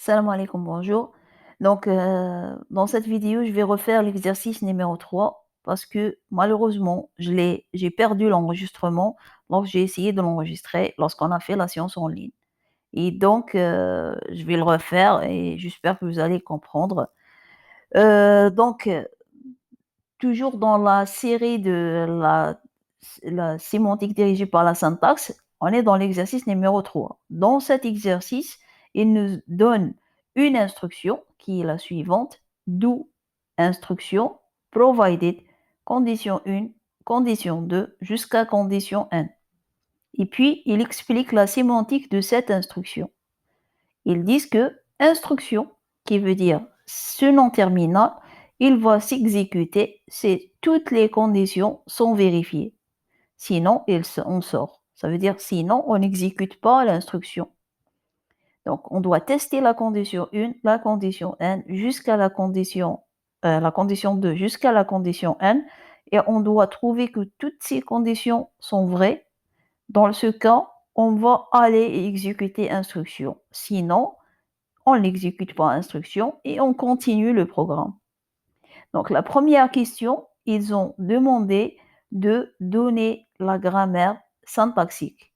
Salam alaikum, bonjour. Donc, dans cette vidéo, je vais refaire l'exercice numéro 3 parce que malheureusement, j'ai perdu l'enregistrement lorsque j'ai essayé de l'enregistrer lorsqu'on a fait la séance en ligne. Et donc, je vais le refaire et j'espère que vous allez comprendre. Donc, toujours dans la série de la sémantique dirigée par la syntaxe, on est dans l'exercice numéro 3. Dans cet exercice, il nous donne une instruction qui est la suivante: do, instruction, provided, condition 1, condition 2, jusqu'à condition n. Et puis, il explique la sémantique de cette instruction. Ils disent que instruction, qui veut dire ce nom terminal, il va s'exécuter si toutes les conditions sont vérifiées. Sinon, on sort. Ça veut dire sinon, on n'exécute pas l'instruction. Donc, on doit tester la condition 1, la condition n, jusqu'à la condition 2, jusqu'à la condition n, et on doit trouver que toutes ces conditions sont vraies. Dans ce cas, on va aller exécuter instruction. Sinon, on n'exécute pas instruction et on continue le programme. Donc la première question, ils ont demandé de donner la grammaire syntaxique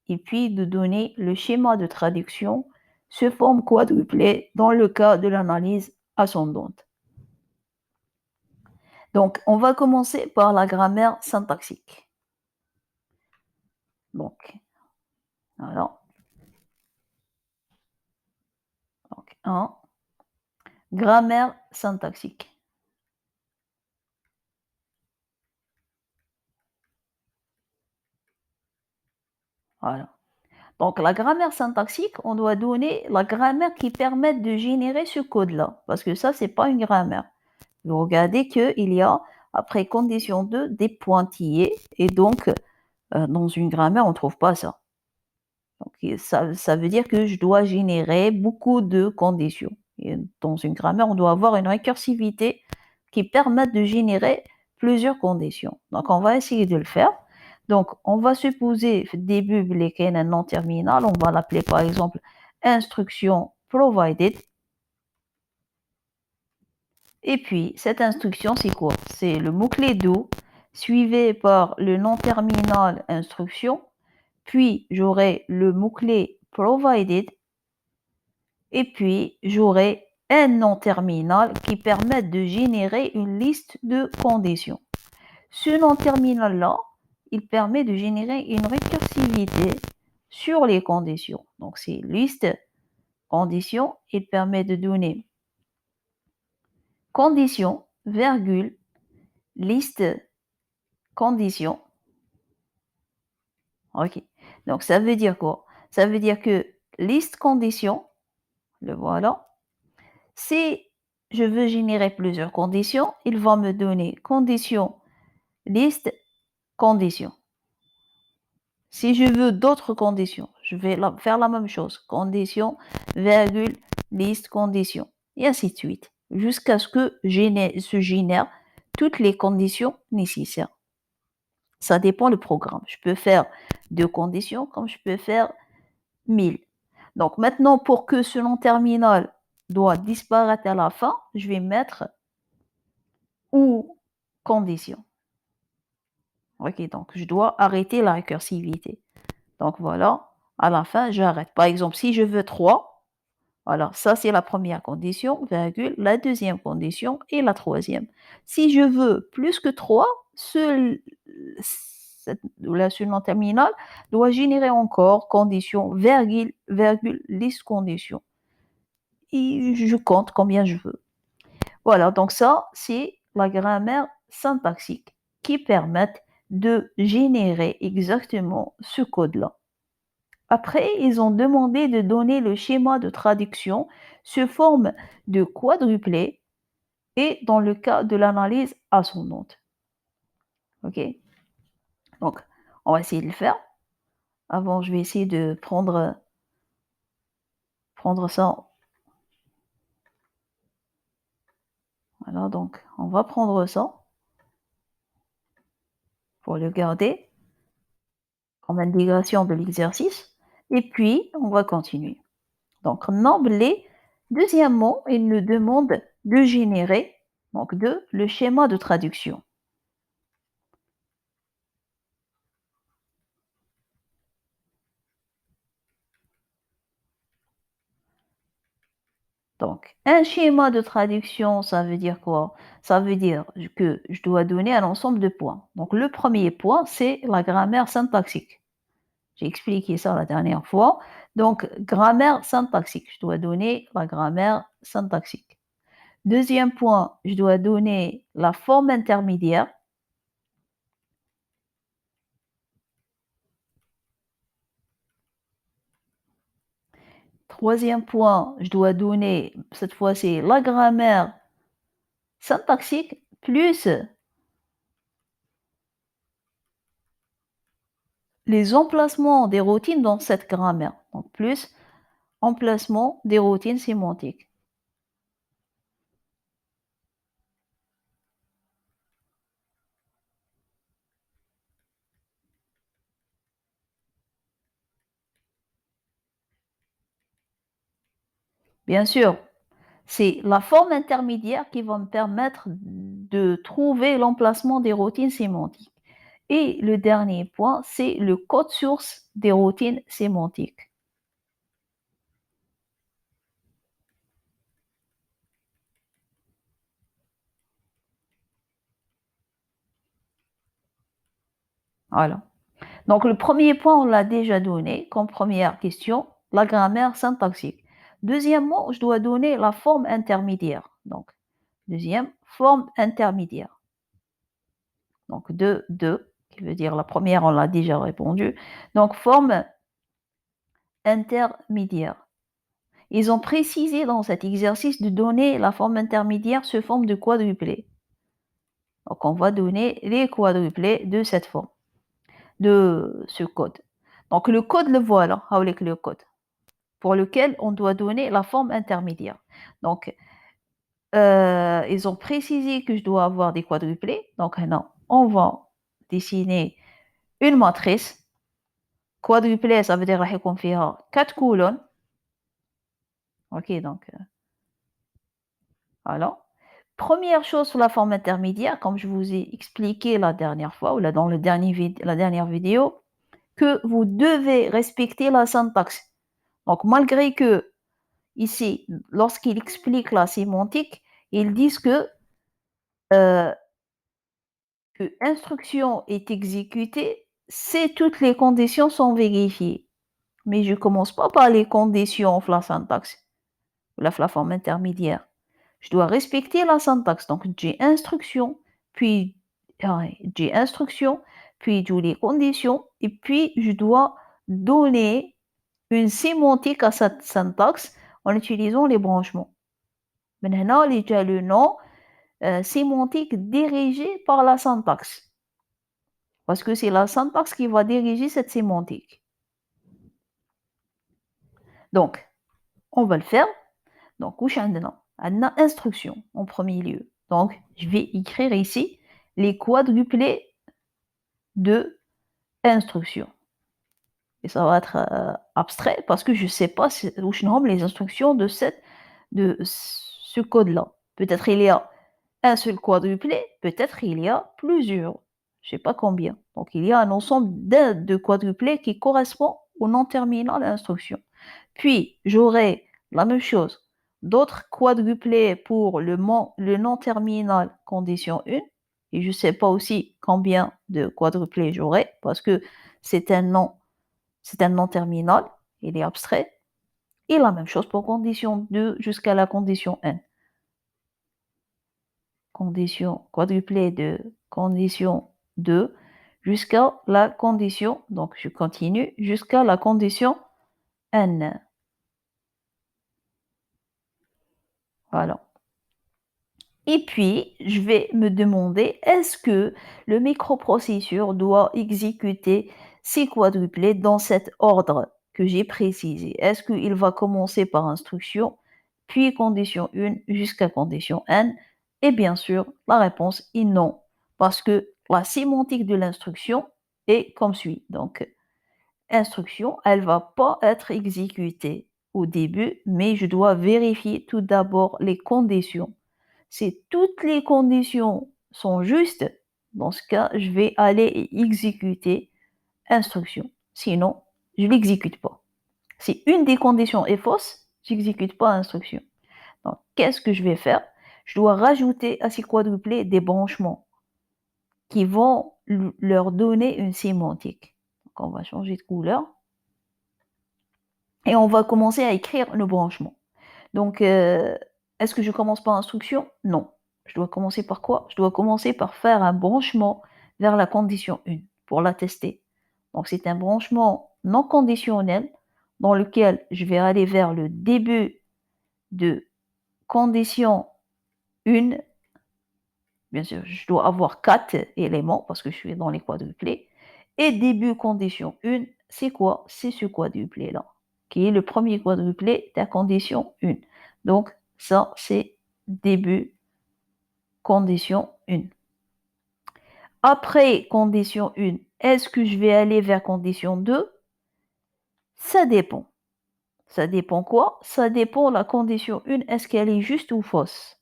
et puis de donner le schéma de traduction sous forme quadruplée dans le cas de l'analyse ascendante. Donc on va commencer par la grammaire syntaxique. Donc, voilà. Donc, 1. Grammaire syntaxique. Voilà. Donc, la grammaire syntaxique, on doit donner la grammaire qui permet de générer ce code-là, parce que ça, c'est pas une grammaire. Vous regardez qu'il y a, après condition 2, des pointillés, et donc, dans une grammaire, on ne trouve pas ça. Donc, ça veut dire que je dois générer beaucoup de conditions. Et dans une grammaire, on doit avoir une récursivité qui permette de générer plusieurs conditions. Donc, on va essayer de le faire. Donc, on va supposer début lesquels un nom terminal, on va l'appeler par exemple instruction provided. Et puis, cette instruction, c'est quoi? C'est le mot-clé do suivi par le nom terminal instruction, puis j'aurai le mot-clé provided, et puis j'aurai un nom terminal qui permet de générer une liste de conditions. Ce nom terminal-là, il permet de générer une récursivité sur les conditions. Donc, c'est liste conditions, il permet de donner condition, virgule, liste condition. OK. Donc, ça veut dire quoi? Ça veut dire que liste condition, le voilà. Si je veux générer plusieurs conditions, il va me donner condition, liste, condition. Si je veux d'autres conditions, je vais faire la même chose. Condition, virgule, liste, condition. Et ainsi de suite. Jusqu'à ce que se génère toutes les conditions nécessaires. Ça dépend du programme. Je peux faire 2 conditions comme je peux faire 1000. Donc maintenant, pour que ce nom terminal doit disparaître à la fin, je vais mettre ou condition. OK, donc je dois arrêter la récursivité. Donc voilà, à la fin, j'arrête. Par exemple, si je veux 3, alors ça c'est la première condition, virgule, la deuxième condition et la troisième. Si je veux plus que 3, ce nom terminal doit générer encore condition, virgule, virgule, liste condition. Et je compte combien je veux. Voilà, donc ça, c'est la grammaire syntaxique qui permet de générer exactement ce code-là. Après, ils ont demandé de donner le schéma de traduction sous forme de quadruplé et dans le cas de l'analyse ascendante. OK? Donc, on va essayer de le faire. Avant, je vais essayer de prendre ça. Voilà, donc on va prendre ça pour le garder comme intégration de l'exercice et puis on va continuer. Donc, nombre Deuxièmement, il nous demande de générer, donc le schéma de traduction. Donc, un schéma de traduction, ça veut dire quoi? Ça veut dire que je dois donner un ensemble de points. Donc, le premier point, c'est la grammaire syntaxique. J'ai expliqué ça la dernière fois. Donc, grammaire syntaxique, je dois donner la grammaire syntaxique. Deuxième point, je dois donner la forme intermédiaire. Troisième point, je dois donner, cette fois-ci, la grammaire syntaxique plus les emplacements des routines dans cette grammaire. Donc, plus emplacement des routines sémantiques. Bien sûr, c'est la forme intermédiaire qui va me permettre de trouver l'emplacement des routines sémantiques. Et le dernier point, c'est le code source des routines sémantiques. Voilà. Donc le premier point, on l'a déjà donné comme première question, la grammaire syntaxique. Deuxièmement, je dois donner la forme intermédiaire. Donc, deuxième, forme intermédiaire. Donc, qui veut dire la première, on l'a déjà répondu. Donc, forme intermédiaire. Ils ont précisé dans cet exercice de donner la forme intermédiaire sous forme de quadruplé. Donc, on va donner les quadruplés de cette forme, de ce code. Donc, le code, le voilà, avec le code, pour lequel on doit donner la forme intermédiaire. Donc, ils ont précisé que je dois avoir des quadruplés. Donc, non, on va dessiner une matrice. Quadruplé, ça veut dire qu'on fait 4 colonnes. OK, donc, voilà. Première chose sur la forme intermédiaire, comme je vous ai expliqué la dernière fois ou là dans la dernière vidéo, que vous devez respecter la syntaxe. Donc, malgré que ici, lorsqu'ils expliquent la sémantique, ils disent euh, que instruction est exécutée si toutes les conditions sont vérifiées. Mais je ne commence pas par les conditions de la syntaxe ou la forme intermédiaire. Je dois respecter la syntaxe. Donc, j'ai instruction, puis j'ai instruction, puis j'ai les conditions, et puis je dois donner une sémantique à cette syntaxe en utilisant les branchements. Maintenant, il y a le nom sémantique dirigé par la syntaxe. Parce que c'est la syntaxe qui va diriger cette sémantique. Donc, on va le faire. Donc, où on a instruction en premier lieu. Donc, je vais écrire ici les quadruplés de instruction. Et ça va être abstrait parce que je ne sais pas où sont les instructions de ce code-là. Peut-être il y a un seul quadruplé, peut-être il y a plusieurs. Je ne sais pas combien. Donc, il y a un ensemble de quadruplés qui correspond au nom terminal de l'instruction. Puis, j'aurai la même chose, d'autres quadruplés pour le nom terminal condition 1. Et je ne sais pas aussi combien de quadruplés j'aurai parce que c'est un nom, c'est un nom terminal, il est abstrait. Et la même chose pour condition 2 jusqu'à la condition n. Condition quadruplé de condition 2 jusqu'à la condition, donc je continue, jusqu'à la condition n. Voilà. Et puis, je vais me demander, est-ce que le microprocesseur doit exécuter ces quadruplés dans cet ordre que j'ai précisé? Est-ce qu'il va commencer par instruction, puis condition 1 jusqu'à condition n? Et bien sûr, la réponse est non, parce que la sémantique de l'instruction est comme suit. Donc, instruction, elle ne va pas être exécutée au début, mais je dois vérifier tout d'abord les conditions. Si toutes les conditions sont justes, dans ce cas, je vais aller et exécuter instruction. Sinon, je ne l'exécute pas. Si une des conditions est fausse, j'exécute pas instruction. Donc, qu'est-ce que je vais faire? Je dois rajouter à ces quadruplés des branchements qui vont leur donner une sémantique. Donc, on va changer de couleur et on va commencer à écrire le branchement. Donc, est-ce que je commence par instruction? Non. Je dois commencer par quoi? Je dois commencer par faire un branchement vers la condition 1 pour la tester. Donc, c'est un branchement non conditionnel dans lequel je vais aller vers le début de condition 1. Bien sûr, je dois avoir 4 éléments parce que je suis dans les quadruplés. Et début condition 1, c'est quoi? C'est ce quadruplé-là, qui est le premier quadruplé de la condition 1. Donc, ça, c'est début condition 1. Après condition 1, est-ce que je vais aller vers condition 2? Ça dépend. Ça dépend quoi? Ça dépend la condition 1, est-ce qu'elle est juste ou fausse?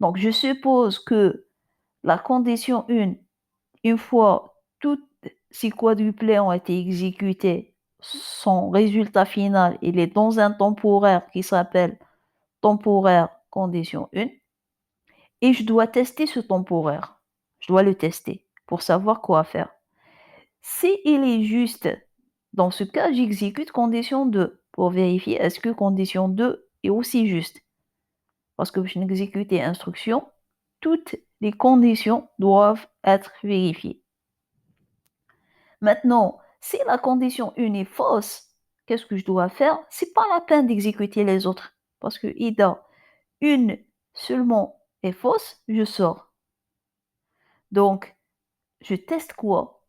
Donc, je suppose que la condition 1, une fois toutes ces quadruplés ont été exécutés, son résultat final, il est dans un temporaire qui s'appelle temporaire condition 1 et je dois tester ce temporaire. Je dois le tester pour savoir quoi faire. Si il est juste, dans ce cas, j'exécute condition 2 pour vérifier est-ce que condition 2 est aussi juste. Parce que je n'exécute instruction, toutes les conditions doivent être vérifiées. Maintenant, si la condition 1 est fausse, qu'est-ce que je dois faire? C'est pas la peine d'exécuter les autres. Parce que IDA, une seulement est fausse, je sors. Donc, je teste quoi?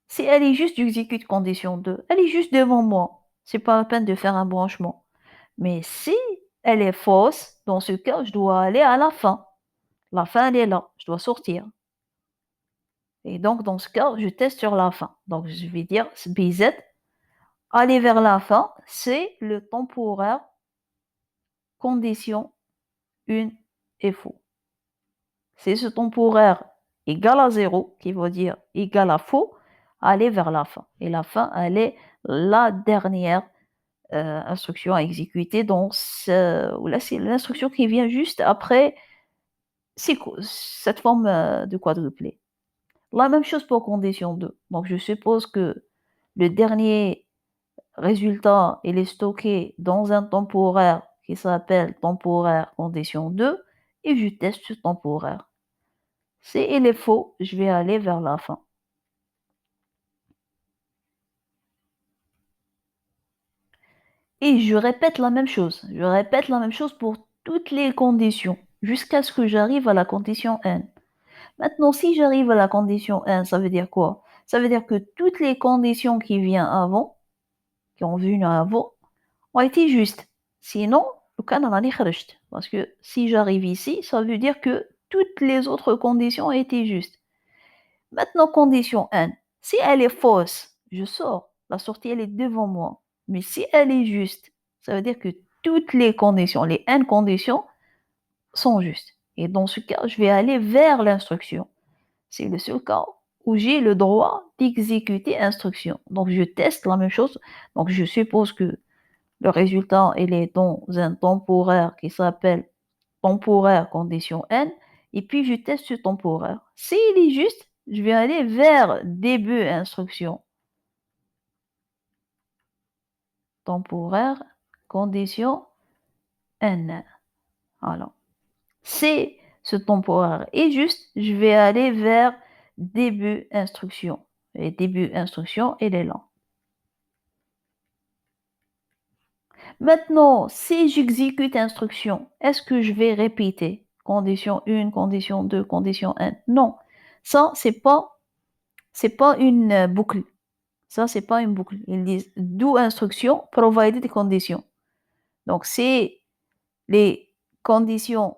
Si elle est juste, j'exécute condition 2. Elle est juste devant moi. C'est pas la peine de faire un branchement. Mais si elle est fausse, dans ce cas, je dois aller à la fin. La fin, elle est là. Je dois sortir. Et donc, dans ce cas, je teste sur la fin. Donc, je vais dire BZ. Aller vers la fin, c'est le temporaire condition 1 est faux. C'est ce temporaire égal à 0 qui veut dire égal à faux, aller vers la fin. Et la fin, elle est la dernière instruction à exécuter. Donc, là, c'est l'instruction qui vient juste après cette forme de quadruplé. La même chose pour condition 2. Donc, je suppose que le dernier résultat, il est stocké dans un temporaire qui s'appelle temporaire condition 2 et je teste ce temporaire. Si il est faux, je vais aller vers la fin. Et je répète la même chose. Je répète la même chose pour toutes les conditions jusqu'à ce que j'arrive à la condition n. Maintenant, si j'arrive à la condition n, ça veut dire quoi? Ça veut dire que toutes les conditions qui viennent avant, qui ont venu avant, ont été justes. Sinon, le cas n'en est خرجت. Parce que si j'arrive ici, ça veut dire que toutes les autres conditions ont été justes. Maintenant, condition n. Si elle est fausse, je sors. La sortie, elle est devant moi. Mais si elle est juste, ça veut dire que toutes les conditions, les n conditions, sont justes. Et dans ce cas, je vais aller vers l'instruction. C'est le seul cas où j'ai le droit d'exécuter instruction. Donc, je teste la même chose. Donc, je suppose que le résultat, il est dans un temporaire qui s'appelle temporaire condition n. Et puis, je teste ce temporaire. S'il est juste, je vais aller vers début instruction. Temporaire condition n. Voilà. Si ce temporaire est juste, je vais aller vers début instruction. Et début instruction, il est là. Maintenant, si j'exécute instruction, est-ce que je vais répéter condition 1, condition 2, condition n? Non. Ça, c'est pas une boucle. Ça, c'est pas une boucle. Ils disent do instruction provided des conditions. Donc, si les conditions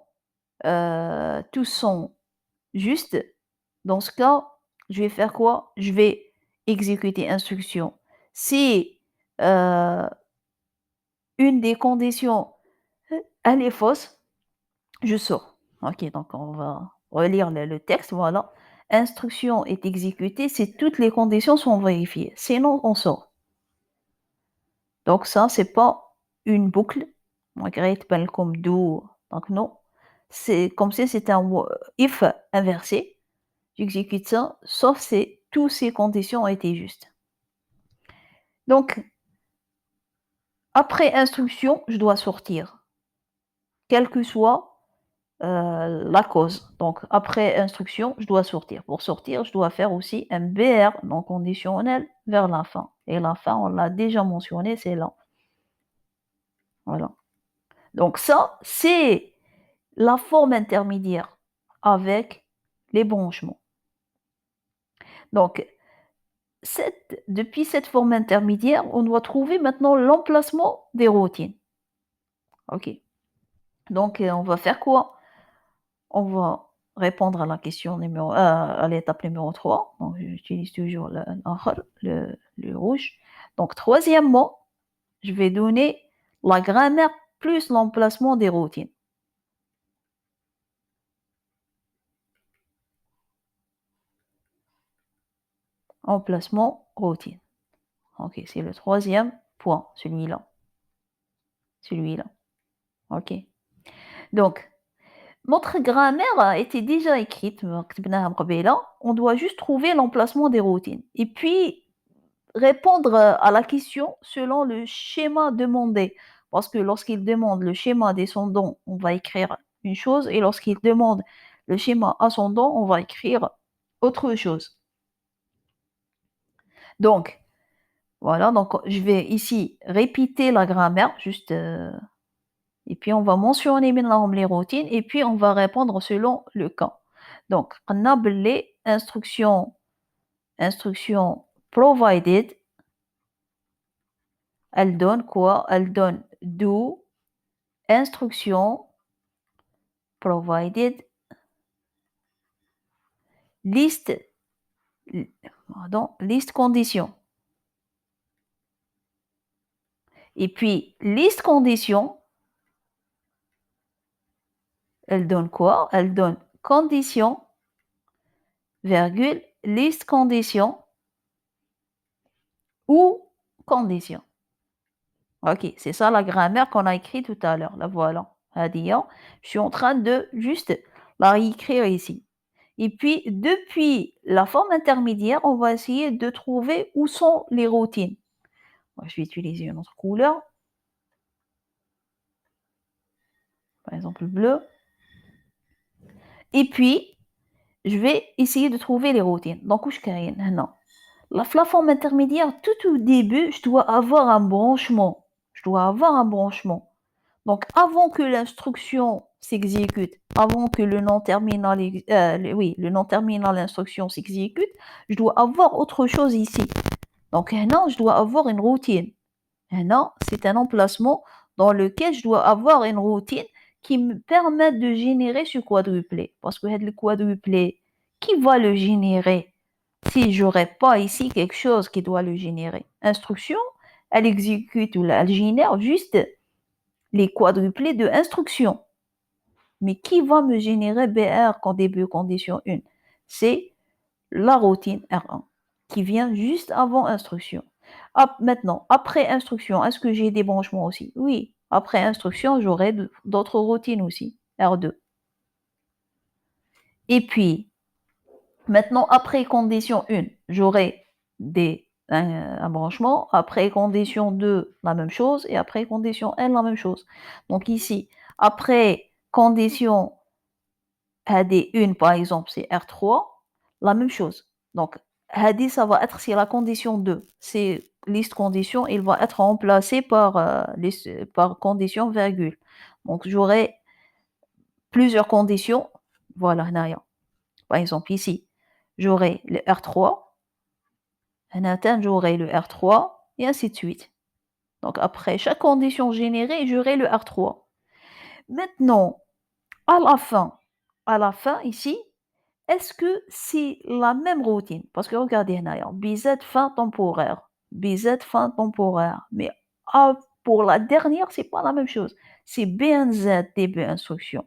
tous sont justes, dans ce cas, je vais faire quoi? Je vais exécuter instruction. Si une des conditions, elle est fausse, je sors. OK, donc on va relire le texte, voilà. Instruction est exécutée si toutes les conditions sont vérifiées, sinon on sort. Donc ça, c'est pas une boucle, malgré تبان لكم do donc non. C'est comme si c'était un if inversé. J'exécute ça, sauf si toutes ces conditions ont été justes. Donc, après instruction, je dois sortir, quelle que soit la cause. Donc, après instruction, je dois sortir. Pour sortir, je dois faire aussi un BR non conditionnel vers la fin. Et la fin, on l'a déjà mentionné, c'est là. Voilà. Donc ça, c'est la forme intermédiaire avec les branchements. Donc, depuis cette forme intermédiaire, on doit trouver maintenant l'emplacement des routines. OK. Donc, on va faire quoi? On va répondre à la question à l'étape numéro 3. Donc, j'utilise toujours le rouge. Donc, troisièmement, je vais donner la grammaire plus l'emplacement des routines. Emplacement, routine. OK, c'est le troisième point, celui-là. Celui-là. OK. Donc, notre grammaire a été déjà écrite, on doit juste trouver l'emplacement des routines. Et puis, répondre à la question selon le schéma demandé. Parce que lorsqu'il demande le schéma descendant, on va écrire une chose, et lorsqu'il demande le schéma ascendant, on va écrire autre chose. Donc, voilà, donc je vais ici répéter la grammaire, juste, et puis on va mentionner maintenant les routines, et puis on va répondre selon le cas. Donc, on a les instructions provided, elle donne quoi? Elle donne do, instruction provided, liste, pardon, liste condition. Et puis, liste condition, elle donne quoi? Elle donne condition, virgule, liste condition ou condition. OK, c'est ça la grammaire qu'on a écrit tout à l'heure. La voilà. هذه. Je suis en train de juste la réécrire ici. Et puis, depuis la forme intermédiaire, on va essayer de trouver où sont les routines. Je vais utiliser une autre couleur, par exemple bleu. Et puis, je vais essayer de trouver les routines. Donc, où je crée? Non. La forme intermédiaire, tout au début, je dois avoir un branchement. Je dois avoir un branchement. Donc, avant que l'instruction s'exécute, avant que le nom terminal, oui, le nom terminal instruction s'exécute, je dois avoir autre chose ici. Donc, non, je dois avoir une routine. Non, c'est un emplacement dans lequel je dois avoir une routine qui me permette de générer ce quadruplé. Parce que le quadruplé, qui va le générer si j'aurais pas ici quelque chose qui doit le générer? Instruction, elle exécute ou elle génère juste les quadruplés de instruction. Mais qui va me générer BR quand début condition 1? C'est la routine R1 qui vient juste avant instruction. Maintenant, après instruction, est-ce que j'ai des branchements aussi? Oui. Après instruction, j'aurai d'autres routines aussi, R2. Et puis, maintenant, après condition 1, j'aurai un branchement. Après condition 2, la même chose. Et après condition N, la même chose. Donc ici, après condition AD1, par exemple, c'est R3, la même chose. Donc, AD, ça va être, c'est la condition 2. C'est liste condition, il va être remplacé par condition virgule. Donc, j'aurai plusieurs conditions. Voilà, Naya. Par exemple, ici, j'aurai le R3. J'aurai le R3, et ainsi de suite. Donc, après chaque condition générée, j'aurai le R3. Maintenant, à la fin ici, est-ce que c'est la même routine? Parce que regardez, BZ fin temporaire, BZ fin temporaire. Mais pour la dernière, c'est pas la même chose. C'est BNZ, début instruction.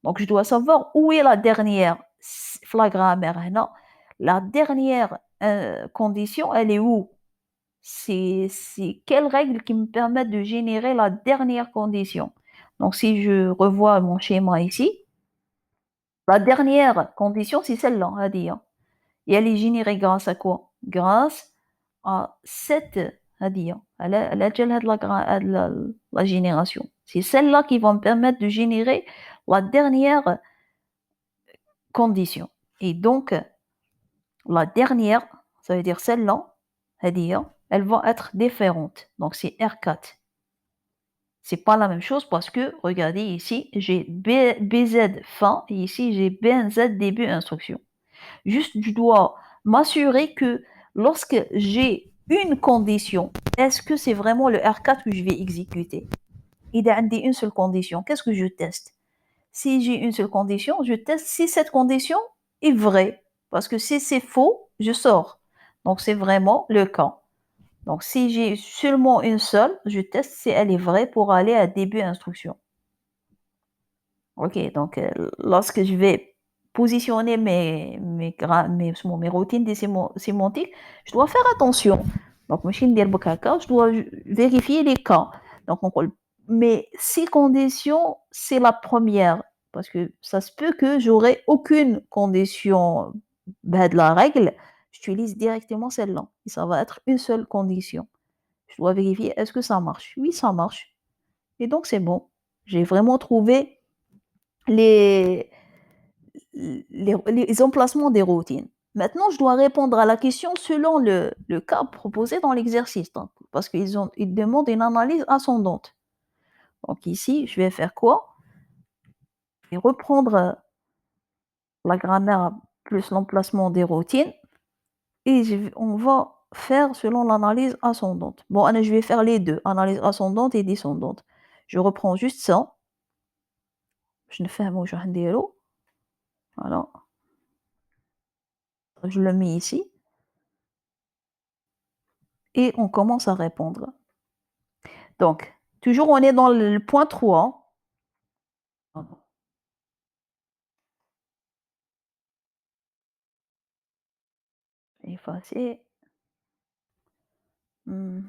Donc, je dois savoir où est la dernière la grammaire. هنا. La dernière condition, elle est où? C'est quelles règles qui me permettent de générer la dernière condition. Donc, si je revois mon schéma ici, la dernière condition, c'est celle-là, هذه هي. Et elle est générée grâce à quoi? Grâce à cette هذه هي. على جال هاد هاد la génération. C'est celle-là qui va me permettre de générer la dernière condition. Et donc, la dernière, ça veut dire celle-là, هذه هي, elle va être différente. Donc, c'est R4. C'est pas la même chose parce que, regardez ici, j'ai BZ fin et ici j'ai BNZ début instruction. Juste, je dois m'assurer que lorsque j'ai une condition, est-ce que c'est vraiment le R4 que je vais exécuter? Il y a une seule condition. Qu'est-ce que je teste? Si j'ai une seule condition, je teste si cette condition est vraie. Parce que si c'est faux, je sors. Donc, c'est vraiment le cas. Donc, si j'ai seulement une seule, je teste si elle est vraie pour aller à début instruction. Ok, donc lorsque je vais positionner mes routines sémantiques, je dois faire attention. Donc, machine je dois vérifier les cas. Donc, mais si condition, c'est la première, parce que ça se peut que j'aurai aucune condition de la règle, j'utilise directement celle-là. Et ça va être une seule condition. Je dois vérifier, est-ce que ça marche? Oui, ça marche. Et donc, c'est bon. J'ai vraiment trouvé les, les emplacements des routines. Maintenant, je dois répondre à la question selon le cas proposé dans l'exercice, donc, parce ils demandent une analyse ascendante. Donc ici, je vais faire quoi? Je vais reprendre la grammaire plus l'emplacement des routines et on va faire selon l'analyse ascendante. Bon, allez, je vais faire les deux, analyse ascendante et descendante. Je reprends juste ça. Je ne fais pas voilà, je le mets ici et on commence à répondre. Donc, toujours on est dans le point 3. Pardon, effacer. Hmm,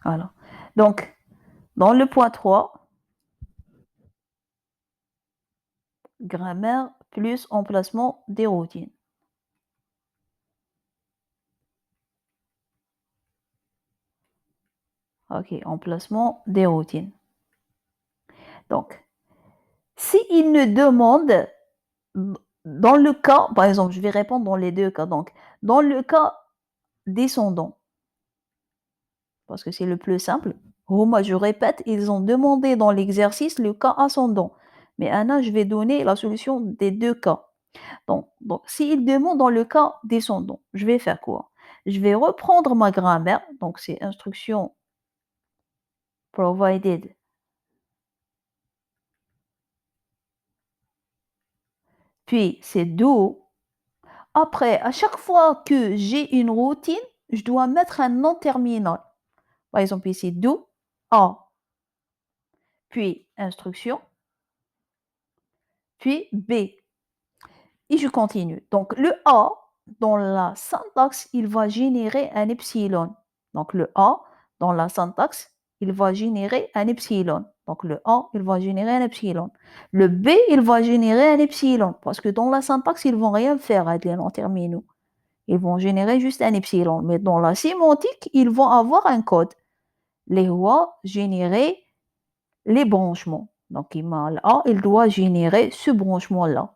voilà. Donc, dans le point 3, grammaire plus emplacement des routines. Ok, emplacement des routines. Donc, s'il ne demande, dans le cas, par exemple, je vais répondre dans les deux cas. Donc, dans le cas descendant, parce que c'est le plus simple, moi je répète, ils ont demandé dans l'exercice le cas ascendant. Mais Anna, je vais donner la solution des deux cas. Donc s'il demande dans le cas descendant, je vais faire quoi? Je vais reprendre ma grammaire, donc c'est instruction provided, puis c'est do. Après, à chaque fois que j'ai une routine, je dois mettre un nom terminal. Par exemple, ici, do, A, puis instruction, puis B. Et je continue. Donc, le A, dans la syntaxe, il va générer un epsilon. Donc, le A, dans la syntaxe, il va générer un epsilon. Donc, le A, il va générer un epsilon. Le B, il va générer un epsilon. Parce que dans la syntaxe, ils ne vont rien faire avec les noms terminaux. Ils vont générer juste un epsilon. Mais dans la sémantique, ils vont avoir un code. Les rois générer les branchements. Donc, le A, il doit générer ce branchement-là.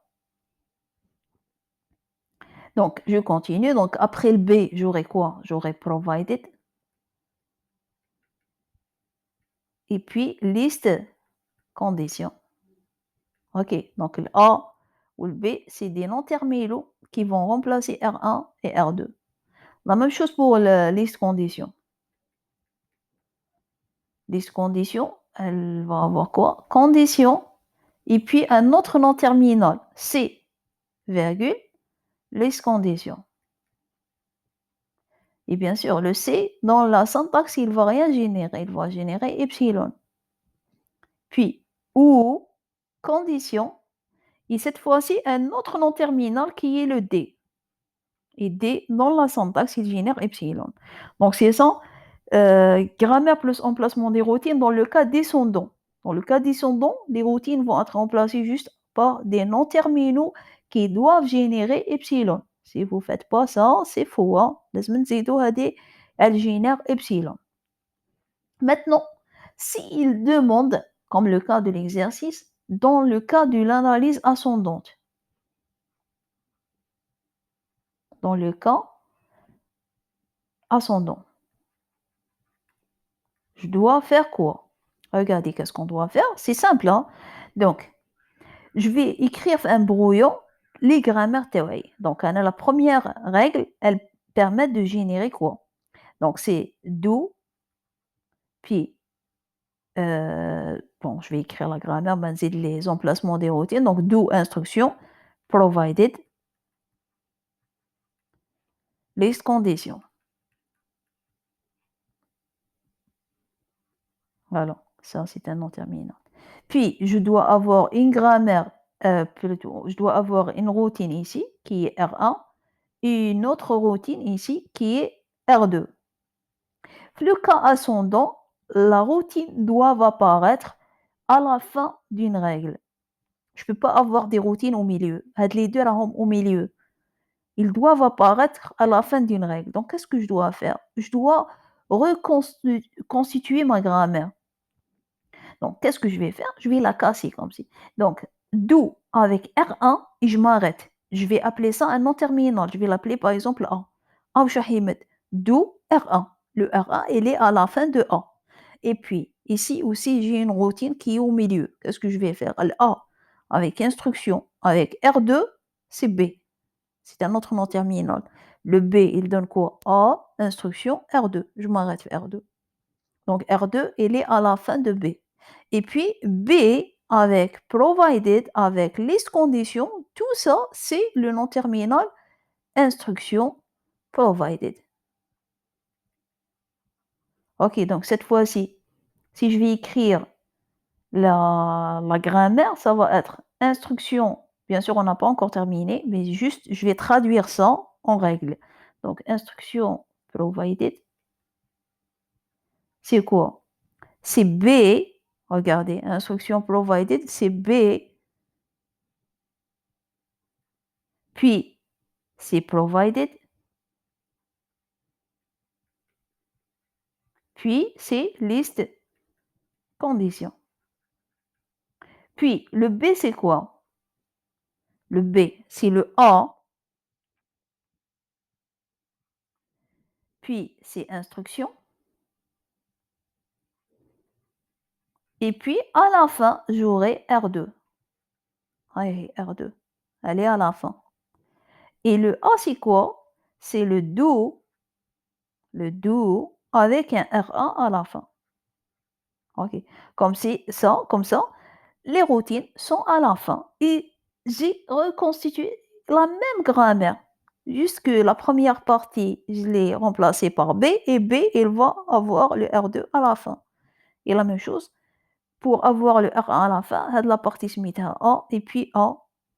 Donc, je continue. Donc, après le B, j'aurai quoi? J'aurai provided. Et puis, liste condition. OK. Donc, le A ou le B, c'est des noms terminaux qui vont remplacer R1 et R2. La même chose pour la liste condition. Liste condition, elle va avoir quoi? Condition. Et puis, un autre nom terminal. C, virgule, liste condition. Et bien sûr, le C, dans la syntaxe, il va rien générer, il va générer epsilon. Puis, ou, condition, et cette fois-ci, un autre nom terminal qui est le D. Et D, dans la syntaxe, il génère epsilon. Donc, c'est ça, grammaire plus emplacement des routines dans le cas descendant. Dans le cas descendant, les routines vont être remplacées juste par des noms terminaux qui doivent générer epsilon. Si vous ne faites pas ça, c'est faux. Hein? لازم تزيدوا هذه elle génère epsilon. Maintenant, s'il demande, comme le cas de l'exercice, dans le cas de l'analyse ascendante, dans le cas ascendant, je dois faire quoi? Regardez, qu'est-ce qu'on doit faire? C'est simple, hein? Donc, je vais écrire un brouillon, les grammaires théoriques. Donc, la première règle, elle permet de générer quoi? Donc, c'est do, puis, bon, je vais écrire la grammaire, ben, c'est les emplacements des routines. Donc, do, instruction, provided, list condition. Voilà, ça, c'est un nom terminant. Puis, je dois avoir une grammaire, plutôt, je dois avoir une routine ici, qui est R1, et une autre routine ici, qui est R2. Le cas ascendant, la routine doit apparaître à la fin d'une règle. Je ne peux pas avoir des routines au milieu. Les deux راهم au milieu. Ils doivent apparaître à la fin d'une règle. Donc, qu'est-ce que je dois faire? Je dois reconstituer ma grammaire. Donc, qu'est-ce que je vais faire? Je vais la casser comme ci. Donc, do avec R1 et je m'arrête. Je vais appeler ça un nom terminal. Je vais l'appeler par exemple A. A وشحيمة. Do R1. Le R1, il est à la fin de A. Et puis, ici aussi, j'ai une routine qui est au milieu. Qu'est-ce que je vais faire? Le A avec instruction, avec R2, c'est B. C'est un autre nom terminal. Le B, il donne quoi? A, instruction, R2. Je m'arrête R2. Donc R2, il est à la fin de B. Et puis B avec provided, avec list condition, tout ça, c'est le nom terminal instruction provided. Ok, donc cette fois-ci, si je vais écrire la grammaire, ça va être instruction. Bien sûr, on n'a pas encore terminé, mais juste, je vais traduire ça en règle. Donc, instruction provided, c'est quoi? C'est B, regardez, instruction provided, c'est B, puis c'est provided, puis c'est list condition. Puis le B, c'est quoi? Le B, c'est le A, puis c'est instruction, et puis à la fin, j'aurai R2. Ouais, R2. Elle est à la fin. Et le A, c'est quoi? C'est le do avec un R1 à la fin. OK. Comme ça, les routines sont à la fin et j'ai reconstitué la même grammaire. Juste que la première partie, je l'ai remplacée par B et B, il va avoir le R2 à la fin. Et la même chose, pour avoir le R1 à la fin, la partie se met à A et puis A,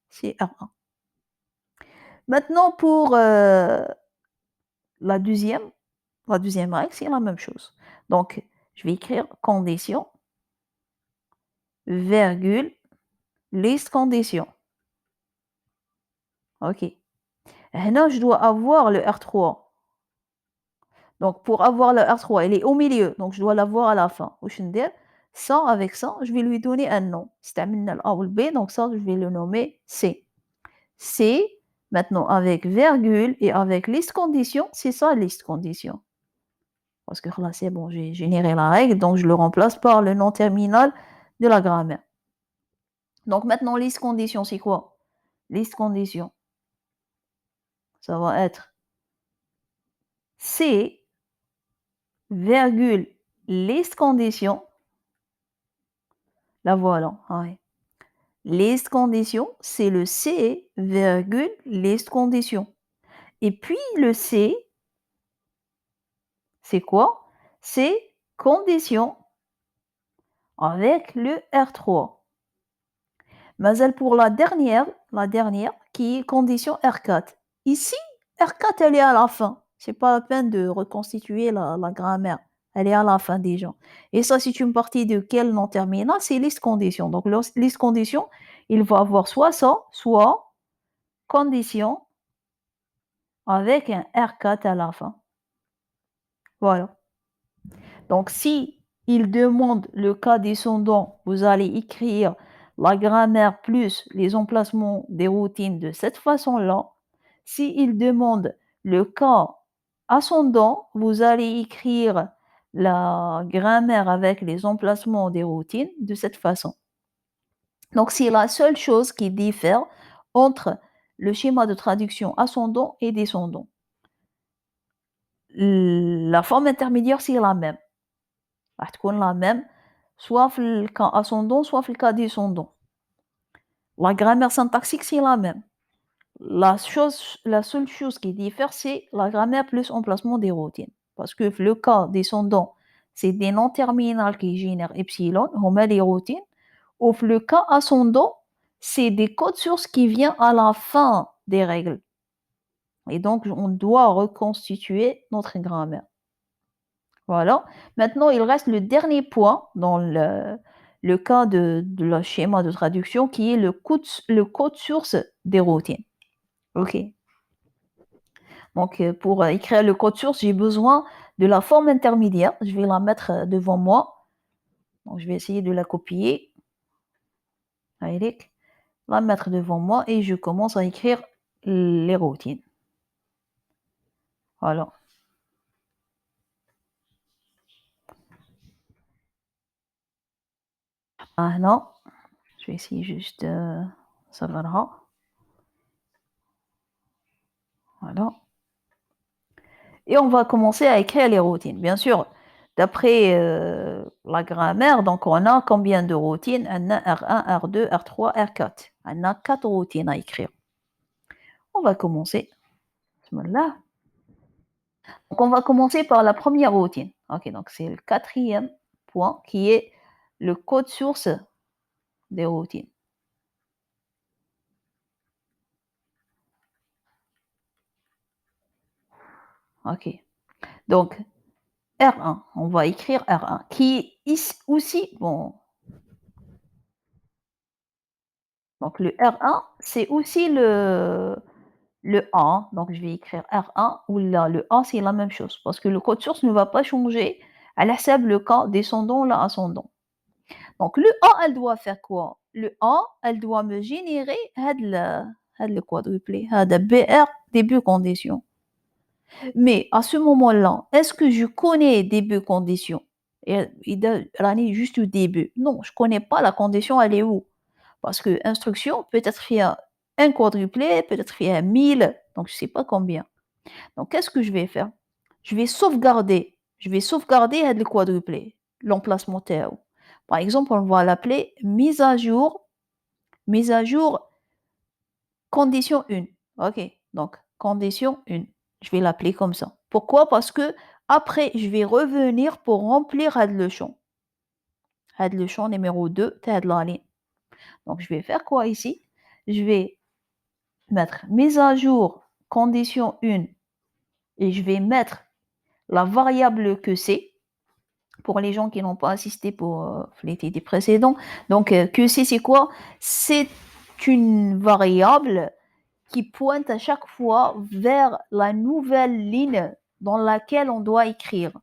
c'est R1. Maintenant, pour la deuxième, la deuxième règle, c'est la même chose. Donc, je vais écrire condition, virgule, list condition. OK. Là, je dois avoir le R3. Donc, pour avoir le R3, il est au milieu. Donc, je dois l'avoir à la fin. واش ندير? Ça, avec ça, je vais lui donner un nom. استعملنا ال A ou le B, donc ça, je vais le nommer C. C, maintenant avec virgule et avec list condition, c'est ça list condition. Parce que là, c'est bon, j'ai généré la règle, donc je le remplace par le nom terminal de la grammaire. Donc maintenant, list condition, c'est quoi? List condition, ça va être C, virgule, list condition. La voilà, ouais. List condition, c'est le C, virgule, list condition. Et puis le C, c'est quoi? C'est condition avec le R3. Mais pour la dernière qui est condition R4. Ici, R4, elle est à la fin. C'est pas la peine de reconstituer la grammaire. Elle est à la fin déjà. Et ça, c'est une partie de quel nom terminal? C'est liste condition. Donc, liste condition, il va avoir soit ça, soit condition avec un R4 à la fin. Voilà. Donc, si il demande le cas descendant, vous allez écrire la grammaire plus les emplacements des routines de cette façon-là. Si il demande le cas ascendant, vous allez écrire la grammaire avec les emplacements des routines de cette façon. Donc, c'est la seule chose qui diffère entre le schéma de traduction ascendant et descendant. La forme intermédiaire, c'est la même. راح تكون la même soit في الكا ascendant soit في الكا descendant. La grammaire syntaxique, c'est la même. La seule chose qui diffère, c'est la grammaire plus emplacement des routines. Parce que le cas descendant, c'est des noms terminales qui génèrent epsilon, on met les routines. Ou le cas ascendant, c'est des codes sources qui viennent à la fin des règles. Et donc, on doit reconstituer notre grammaire. Voilà. Maintenant, il reste le dernier point dans le cas de la schéma de traduction qui est le code source des routines. OK. Donc, pour écrire le code source, j'ai besoin de la forme intermédiaire. Je vais la mettre devant moi. Donc, je vais essayer de la copier. La mettre devant moi et je commence à écrire les routines. Voilà. Ah non, je vais essayer juste ça va. Voilà. Et on va commencer à écrire les routines. Bien sûr, d'après la grammaire, donc on a combien de routines? On a R1, R2, R3, R4. On a 4 routines à écrire. On va commencer. Bismillah. Donc on va commencer par la première routine. Ok, donc c'est le quatrième point qui est le code source des routines. Ok, donc R1, on va écrire R1 qui est aussi, bon, donc le R1, c'est aussi le A, donc je vais écrire R1 ou là, le A, c'est la même chose parce que le code source ne va pas changer à la le cas descendant ou là, ascendant. Donc le A, elle doit faire quoi? Le A, elle doit me générer le quadruplé, هذا BR début condition. Mais à ce moment-là, est-ce que je connais début condition? Et راني juste au début. Non, je connais pas la condition, elle est où? Parce que instruction, peut-être il y a un quadruplé, peut-être il y a 1000, donc je sais pas combien. Donc qu'est-ce que je vais faire? Je vais sauvegarder le quadruplé, l'emplacement تاعو. Par exemple, on va l'appeler mise à jour condition 1. OK, donc condition 1. Je vais l'appeler comme ça. Pourquoi? Parce que après, je vais revenir pour remplir le champ numéro 2 تاع la ligne. Donc je vais faire quoi ici? Je vais mettre mise à jour condition 1 et je vais mettre la variable que c'est pour les gens qui n'ont pas assisté pour les TD précédents. Donc que c'est quoi? C'est une variable qui pointe à chaque fois vers la nouvelle ligne dans laquelle on doit écrire.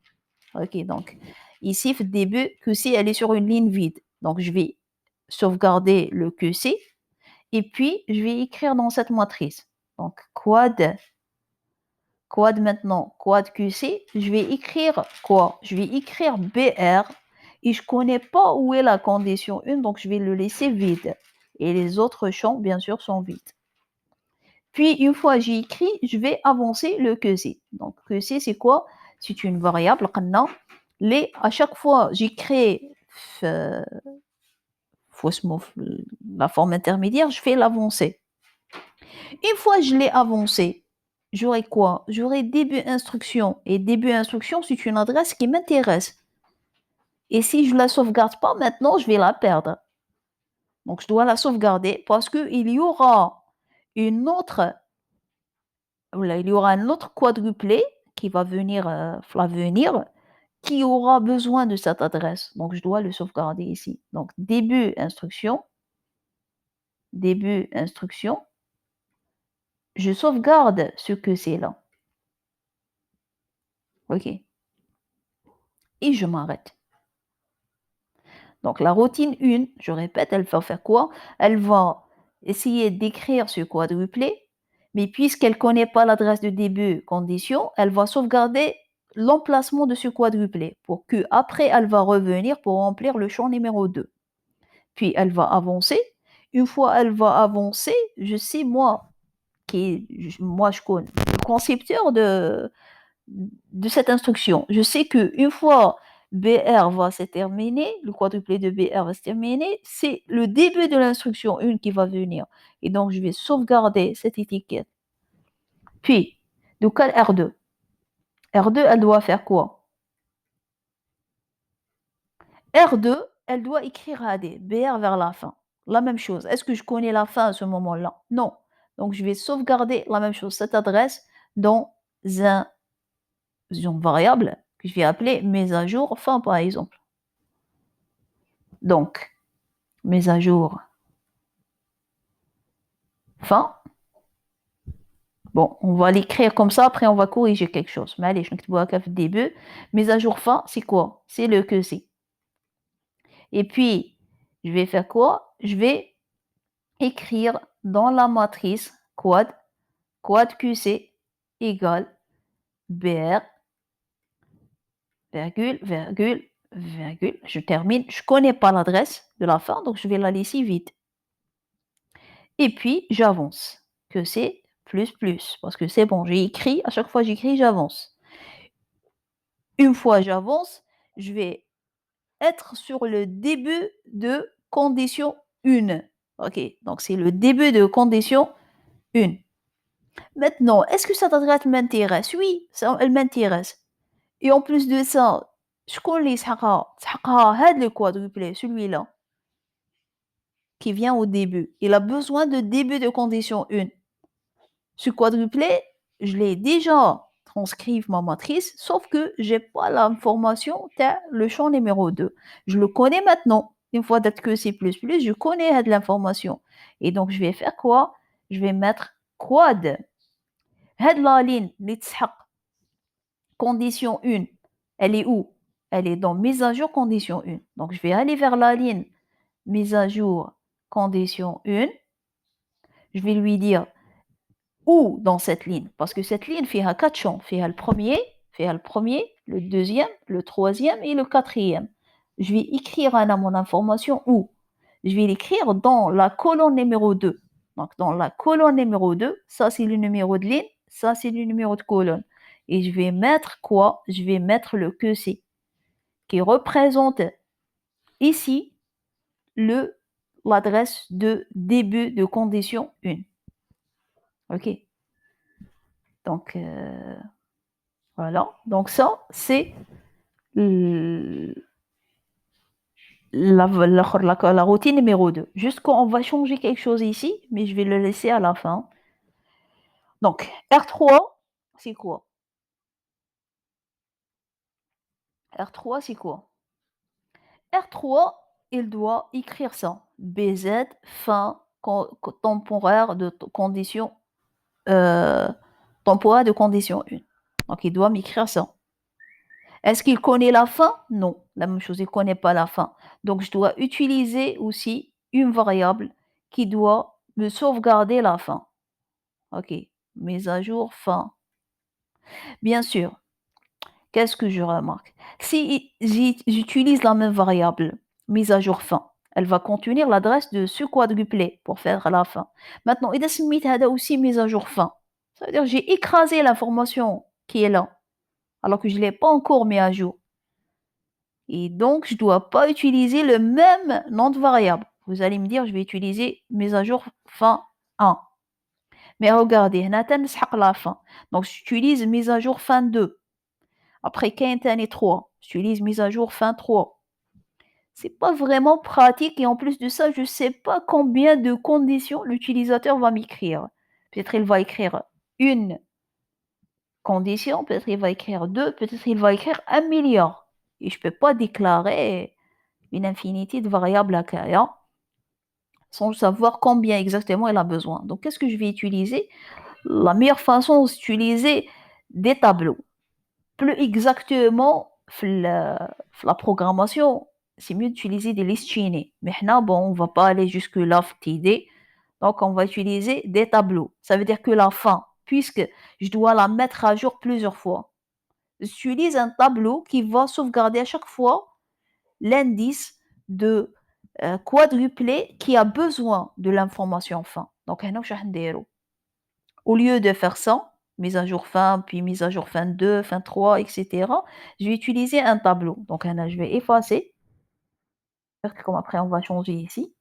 Ok, donc ici, au début, QC, elle est sur une ligne vide. Donc je vais sauvegarder le QC et puis je vais écrire dans cette matrice. Donc quad maintenant, quad QC, je vais écrire quoi? Je vais écrire BR et je connais pas où est la condition 1, donc je vais le laisser vide. Et les autres champs, bien sûr, sont vides. Puis, une fois j'ai écrit, je vais avancer le QC. Donc, QC, c'est quoi? C'est une variable. À chaque fois, j'ai créé la forme intermédiaire, je fais l'avancée. Une fois je l'ai avancé, J'aurai quoi? J'aurai début instruction et début instruction, c'est une adresse qui m'intéresse et si je la sauvegarde pas maintenant, je vais la perdre. Donc je dois la sauvegarder parce qu'il y aura une autre voilà, il y aura un autre quadruplé qui va venir, l'avenir, qui aura besoin de cette adresse. Donc je dois le sauvegarder ici. Donc début instruction, je sauvegarde ce que c'est là. OK et je m'arrête. Donc la routine 1, je répète, elle va faire quoi? Elle va essayer d'écrire ce quadruplé, mais puisqu'elle ne connaît pas l'adresse de début condition, elle va sauvegarder l'emplacement de ce quadruplé pour que après elle va revenir pour remplir le champ numéro 2. Puis elle va avancer. Une fois elle va avancer, je sais moi moi je connais le concepteur de cette instruction. Je sais qu'une fois BR va se terminer, le quadruplé de BR va se terminer, c'est le début de l'instruction 1 qui va venir. Et donc, je vais sauvegarder cette étiquette. Puis, donc, R2. R2, elle doit faire quoi? R2, elle doit écrire AD, BR vers la fin. La même chose. Est-ce que je connais la fin à ce moment-là? Non. Donc, je vais sauvegarder la même chose, cette adresse, dans une variable que je vais appeler mise à jour fin, par exemple. Donc, mise à jour fin. Bon, on va l'écrire comme ça, après on va corriger quelque chose. Mais allez, je vais faire le début. Mise à jour fin, c'est quoi? C'est le que c'est. Et puis, je vais faire quoi? Je vais écrire dans la matrice quad QC égale BR, virgule, virgule, virgule. Je termine. Je ne connais pas l'adresse de la fin, donc je vais la laisser vide. Et puis, j'avance. Que c'est plus, parce que c'est bon, j'ai écrit, à chaque fois j'écris, j'avance. Une fois j'avance, je vais être sur le début de condition 1. OK, donc c'est le début de condition 1. Maintenant, est-ce que cette adresse m'intéresse? Oui, ça, elle m'intéresse. Et en plus de ça, je connais le quadruplé, celui-là, qui vient au début. Il a besoin de début de condition 1. Ce quadruplé, je l'ai déjà transcrit ma matrice, sauf que j'ai pas l'information de le champ numéro 2. Je le connais maintenant. Une fois que c'est plus, je connais l'information. Et donc, je vais faire quoi? Je vais mettre quad. La ligne, condition 1, elle est où? Elle est dans mise à jour condition 1. Donc, je vais aller vers la ligne mise à jour condition 1. Je vais lui dire où dans cette ligne? Parce que cette ligne fait 4 champs. Fait le premier, le deuxième, le troisième et le quatrième. Je vais écrire mon information où? Je vais l'écrire dans la colonne numéro 2. Donc, dans la colonne numéro 2, ça c'est le numéro de ligne, ça c'est le numéro de colonne. Et je vais mettre quoi? Je vais mettre le que c'est, qui représente ici l'adresse de début de condition 1. OK? Donc, voilà. Donc ça, c'est la routine numéro 2. Juste qu'on va changer quelque chose ici, mais je vais le laisser à la fin. Donc, R3, c'est quoi? R3, c'est quoi? R3, il doit écrire ça. BZ, fin temporaire de condition, temporaire de condition 1. Donc, il doit m'écrire ça. Est-ce qu'il connaît la fin? Non, la même chose, il ne connaît pas la fin. Donc, je dois utiliser aussi une variable qui doit me sauvegarder la fin. OK, mise à jour fin. Bien sûr, qu'est-ce que je remarque? Si j'utilise la même variable, mise à jour fin, elle va contenir l'adresse de ce quadruplé pour faire la fin. Maintenant, il y a aussi mise à jour fin. Ça veut dire que j'ai écrasé l'information qui est là, alors que je ne l'ai pas encore mis à jour. Et donc, je ne dois pas utiliser le même nom de variable. Vous allez me dire, je vais utiliser mise à jour fin 1. Mais regardez, هنا تنسحق la fin. Donc j'utilise mise à jour fin 2. Après كاين تاني 3. J'utilise mise à jour fin 3. C'est pas vraiment pratique et en plus de ça, je sais pas combien de conditions l'utilisateur va m'écrire. Peut-être il va écrire une condition, peut-être il va écrire 2, peut-être il va écrire 1 milliard. Et je peux pas déclarer une infinité de variables à Kaya sans savoir combien exactement elle a besoin. Donc qu'est-ce que je vais utiliser? La meilleure façon, c'est d'utiliser des tableaux. Plus exactement, la programmation, c'est mieux d'utiliser des listes chaînées. Mais là, bon, on va pas aller jusque-là, cette idée. Donc, on va utiliser des tableaux. Ça veut dire que la fin, puisque je dois la mettre à jour plusieurs fois, j'utilise un tableau qui va sauvegarder à chaque fois l'indice de quadruplé qui a besoin de l'information fin. Donc, au lieu de faire ça, mise à jour fin, puis mise à jour fin 2, fin 3, etc., je vais utiliser un tableau. Donc, je vais effacer, comme après on va changer ici.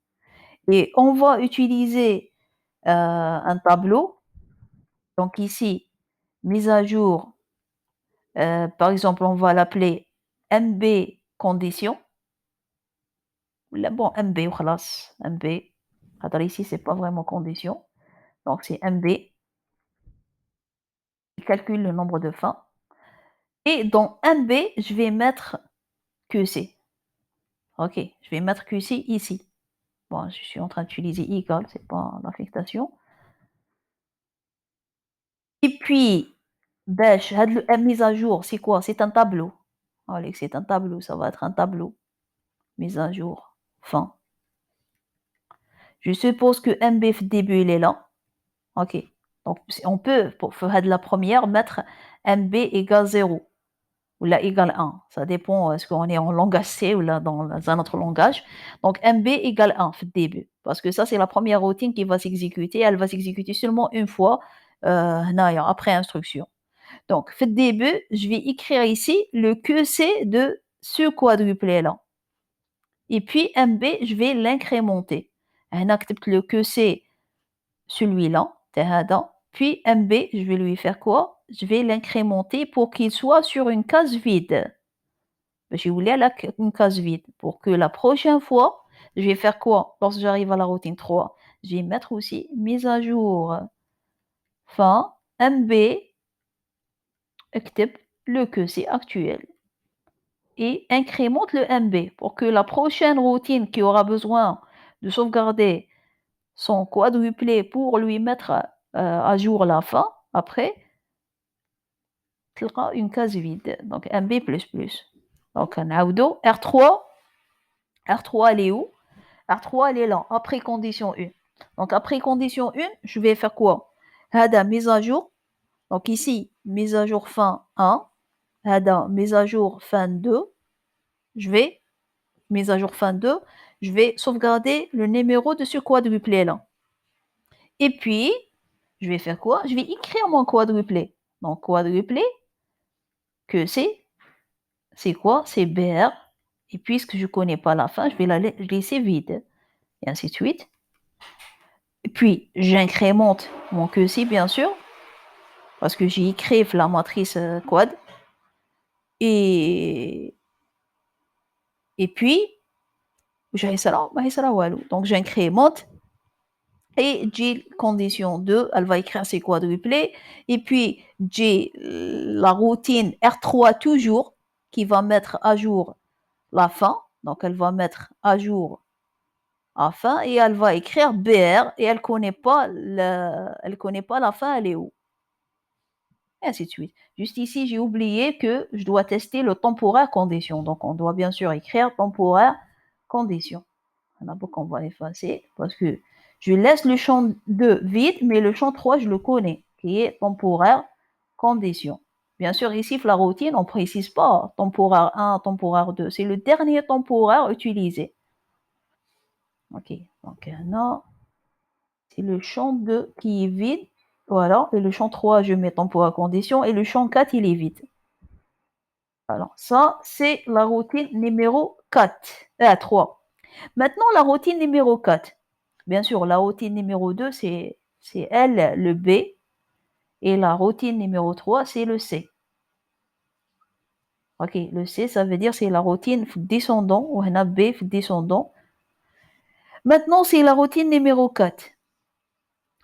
Et on va utiliser un tableau. Donc ici, mise à jour, par exemple, on va l'appeler MB condition. Bon, MB, خلاص, MB. Alors ici, c'est pas vraiment condition. Donc c'est MB. Il calcule le nombre de fins. Et dans MB, je vais mettre QC. Ok, je vais mettre QC ici. Bon, je suis en train d'utiliser égal, c'est pas l'affectation. Et puis, باش هاد mise à jour, c'est quoi? C'est un tableau. Allez, c'est un tableau, ça va être un tableau. Mise à jour, fin. Je suppose que MB في début, il est là. Ok. Donc, on peut, pour faire de la première, mettre MB égale 0 ou là égale 1. Ça dépend, est-ce qu'on est en langage C ou là dans un autre langage. Donc, MB égale 1 في début. Parce que ça, c'est la première routine qui va s'exécuter. Elle va s'exécuter seulement une fois après instruction. Donc, fait début, je vais écrire ici le QC de ce quadruplé-là. Et puis, MB, je vais l'incrémenter. Le QC, celui-là, puis MB, je vais lui faire quoi? Je vais l'incrémenter pour qu'il soit sur une case vide. Je voulais une case vide pour que la prochaine fois, je vais faire quoi? Lorsque j'arrive à la routine 3, je vais mettre aussi mise à jour fin MB اكتب le QC actuel et incrémente le MB pour que la prochaine routine qui aura besoin de sauvegarder son quadruplé pour lui mettre à jour la fin, après, تلقى une case vide. Donc MB++. Donc نعاودو R3 elle est où? R3 elle est là, après condition 1. Donc après condition 1, je vais faire quoi? هذا mise à jour. Donc ici, mise à jour fin 1. هذا mise à jour fin 2. Je vais, mise à jour fin 2, je vais sauvegarder le numéro de ce quadruplé là. Et puis, je vais faire quoi? Je vais écrire mon quadruplé. Donc quadruplé, que c'est quoi? C'est BR. Et puisque je ne connais pas la fin, je vais la laisser vide. Et ainsi de suite. Et puis, j'incrémente mon QC, bien sûr, parce que j'ai écrit la matrice quad. Et puis, donc j'incrémente. Et j'ai condition 2, elle va écrire ses quadruplés. Et puis, j'ai la routine R3 toujours, qui va mettre à jour la fin. Donc, elle va mettre à jour la fin et elle va écrire BR et elle connaît pas la fin, elle est où. Et ainsi de suite. Juste ici, j'ai oublié que je dois tester le temporaire condition. Donc, on doit bien sûr écrire temporaire condition. D'abord qu'on va effacer parce que je laisse le champ 2 vide, mais le champ 3, je le connais, qui est temporaire condition. Bien sûr, ici, la routine, on ne précise pas temporaire 1, temporaire 2. C'est le dernier temporaire utilisé. Ok, donc là, c'est le champ 2 qui est vide. Voilà, et le champ 3, je mets temporaire condition, et le champ 4, il est vide. Alors, ça, c'est la routine numéro 3. Maintenant, la routine numéro 4. Bien sûr, la routine numéro 2, c'est c'est L le B et la routine numéro 3 c'est le C. OK, le C ça veut dire c'est la routine descendant وهنا B descendant. Maintenant c'est la routine numéro 4.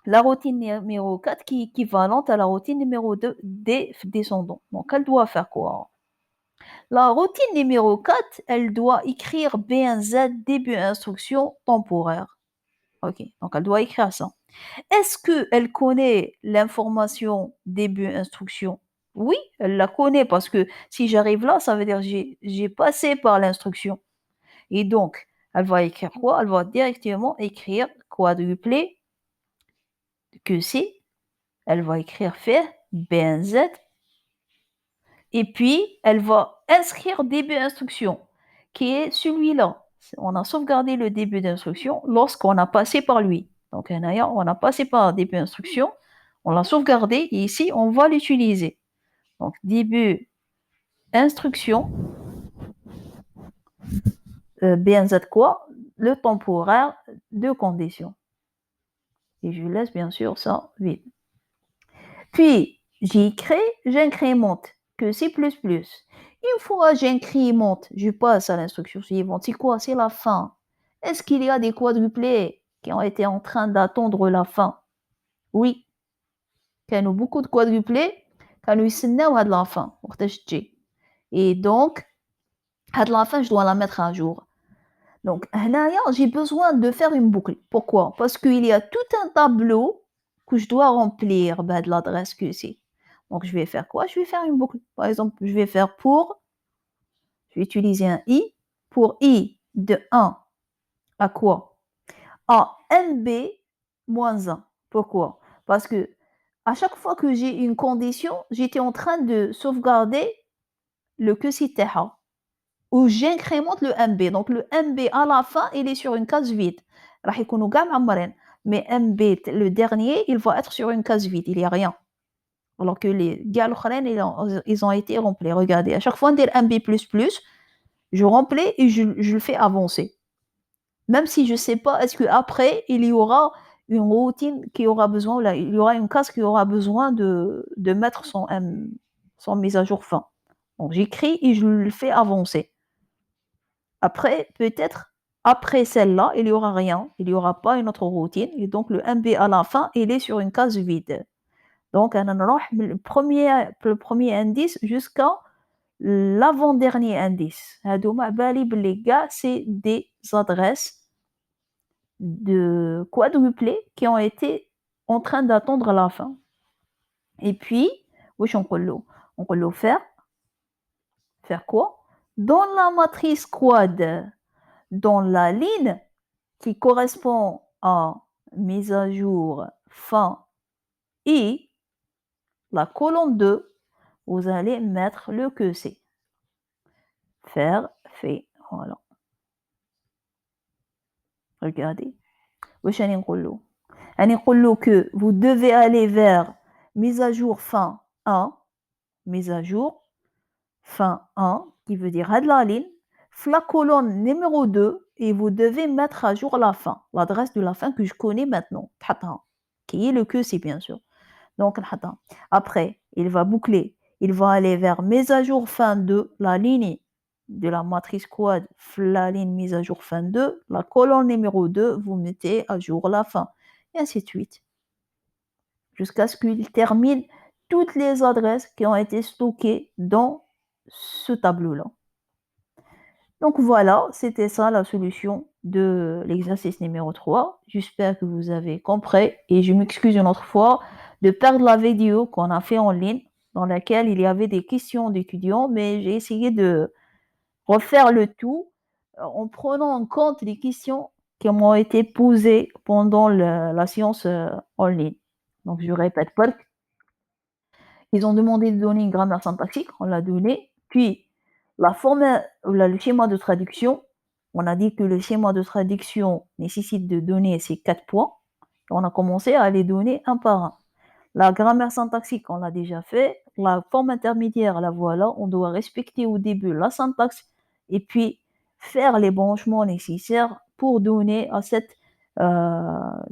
La routine numéro 4 qui est équivalente à la routine numéro 2 D descendant. Donc elle doit faire quoi? La routine numéro 4, elle doit écrire B1Z début instruction temporaire. OK, donc elle doit écrire ça. Est-ce qu'elle connaît l'information début instruction? Oui, elle la connaît parce que si j'arrive là, ça veut dire que j'ai passé par l'instruction. Et donc, elle va écrire quoi? Elle va directement écrire quadruplé que c'est. Elle va écrire faire BNZ et puis elle va inscrire début instruction qui est celui-là. On a sauvegardé le début d'instruction lorsqu'on a passé par lui. Donc, on a passé par début instruction, on l'a sauvegardé et ici, on va l'utiliser. Donc, début instruction, BNZ quoi? Le temporaire de condition. Et je laisse bien sûr ça vide. Puis, j'incrémente que C++. Une fois j'incrémente, je passe à l'instruction suivante. C'est quoi? C'est la fin. Est-ce qu'il y a des quadruplés qui ont été en train d'attendre la fin? Oui. كانوا beaucoup de quadruplés كانوا يستناو هاد la fin وقتاش تجي. Et donc, هاد la fin, je dois la mettre à jour. Donc, هنايا, j'ai besoin de faire une boucle. Pourquoi? Parce qu'il y a tout un tableau que je dois remplir de l'adresse que c'est. Donc, je vais faire quoi? Je vais faire une boucle. Par exemple, je vais faire je vais utiliser un i, pour i de 1 à quoi? À mb moins 1. Pourquoi? Parce que à chaque fois que j'ai une condition, j'étais en train de sauvegarder le que c'était où j'incrémente le MB. Donc le MB à la fin, il est sur une case vide. راح يكونوا كاع معمرين. Mais MB, le dernier, il va être sur une case vide, il n'y a rien. Alors que les كاع الاخرين, ils ont été remplis. Regardez, à chaque fois ندير MB++, je remplis et je le fais avancer. Même si je ne sais pas, est-ce qu'après, il y aura une routine qui aura besoin, là, il y aura une case qui aura besoin de mettre son mise à jour fin. Donc j'écris et je le fais avancer. Après, peut-être, après celle-là, il n'y aura rien, il n'y aura pas une autre routine, et donc le MB à la fin, il est sur une case vide. Donc, on نروح le premier indice jusqu'à l'avant-dernier indice. هادوما على بالي بلي كاع c'est des adresses de quadruplés qui ont été en train d'attendre la fin. Et puis, واش نقولوا؟ نقولوا faire quoi? Dans la matrice quad, dans la ligne qui correspond à mise à jour fin et la colonne 2, vous allez mettre le que c'est. Faire, fait, voilà. Regardez. واش راني نقولوا؟ راني نقولوا que vous devez aller vers mise à jour fin 1, mise à jour fin 1, qui veut dire هاد la ligne, la colonne numéro 2, et vous devez mettre à jour la fin, l'adresse de la fin que je connais maintenant, تحطها, qui est le que c'est bien sûr. Donc, نحطها. Après, il va boucler, il va aller vers mise à jour fin 2, la ligne de la matrice quad, la ligne mise à jour fin 2, la colonne numéro 2, vous mettez à jour la fin, et ainsi de suite. Jusqu'à ce qu'il termine toutes les adresses qui ont été stockées dans ce tableau-là. Donc voilà, c'était ça la solution de l'exercice numéro 3. J'espère que vous avez compris et je m'excuse une autre fois de perdre la vidéo qu'on a fait en ligne dans laquelle il y avait des questions d'étudiants, mais j'ai essayé de refaire le tout en prenant en compte les questions qui m'ont été posées pendant la séance en ligne. Donc je répète, ils ont demandé de donner une grammaire syntaxique, on l'a donné. Puis, la forme, le schéma de traduction, on a dit que le schéma de traduction nécessite de donner ces 4 points. Et on a commencé à les donner un par un. La grammaire syntaxique, on l'a déjà fait. La forme intermédiaire, la voilà. On doit respecter au début la syntaxe et puis faire les branchements nécessaires pour donner à cette, à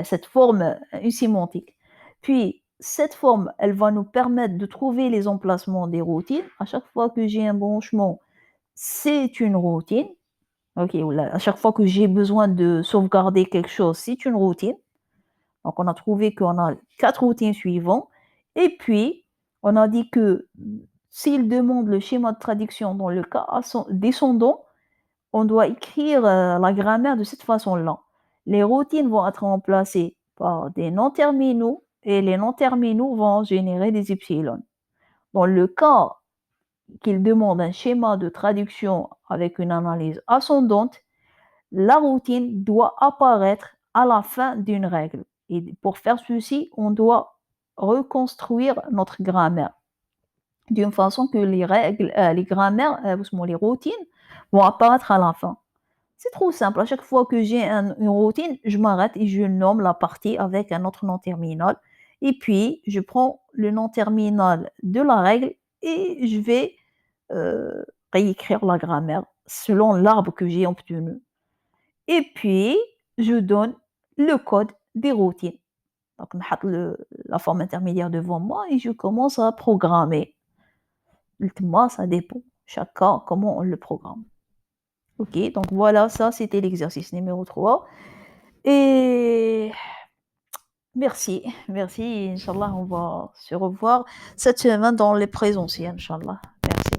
cette forme, une sémantique. Puis, cette forme, elle va nous permettre de trouver les emplacements des routines. À chaque fois que j'ai un branchement, c'est une routine. OK, voilà. À chaque fois que j'ai besoin de sauvegarder quelque chose, c'est une routine. Donc, on a trouvé qu'on a 4 routines suivantes. Et puis, on a dit que s'il demande le schéma de traduction dans le cas descendant, on doit écrire la grammaire de cette façon-là. Les routines vont être remplacées par des non terminaux et les non terminaux vont générer des epsilon. Dans le cas qu'il demande un schéma de traduction avec une analyse ascendante, la routine doit apparaître à la fin d'une règle. Et pour faire ceci, on doit reconstruire notre grammaire d'une façon que les règles, les grammaires, les routines vont apparaître à la fin. C'est trop simple. À chaque fois que j'ai une routine, je m'arrête et je nomme la partie avec un autre nom terminal. Et puis, je prends le nom terminal de la règle et je vais euh, réécrire la grammaire selon l'arbre que j'ai obtenu. Et puis, je donne le code des routines. Donc, je mets la forme intermédiaire devant moi et je commence à programmer. Moi, ça dépend. Chacun, comment on le programme. Ok, donc voilà, ça c'était l'exercice numéro 3. Et merci, merci. Inch'Allah, on va se revoir cette semaine dans les présentiels, Inch'Allah. Merci.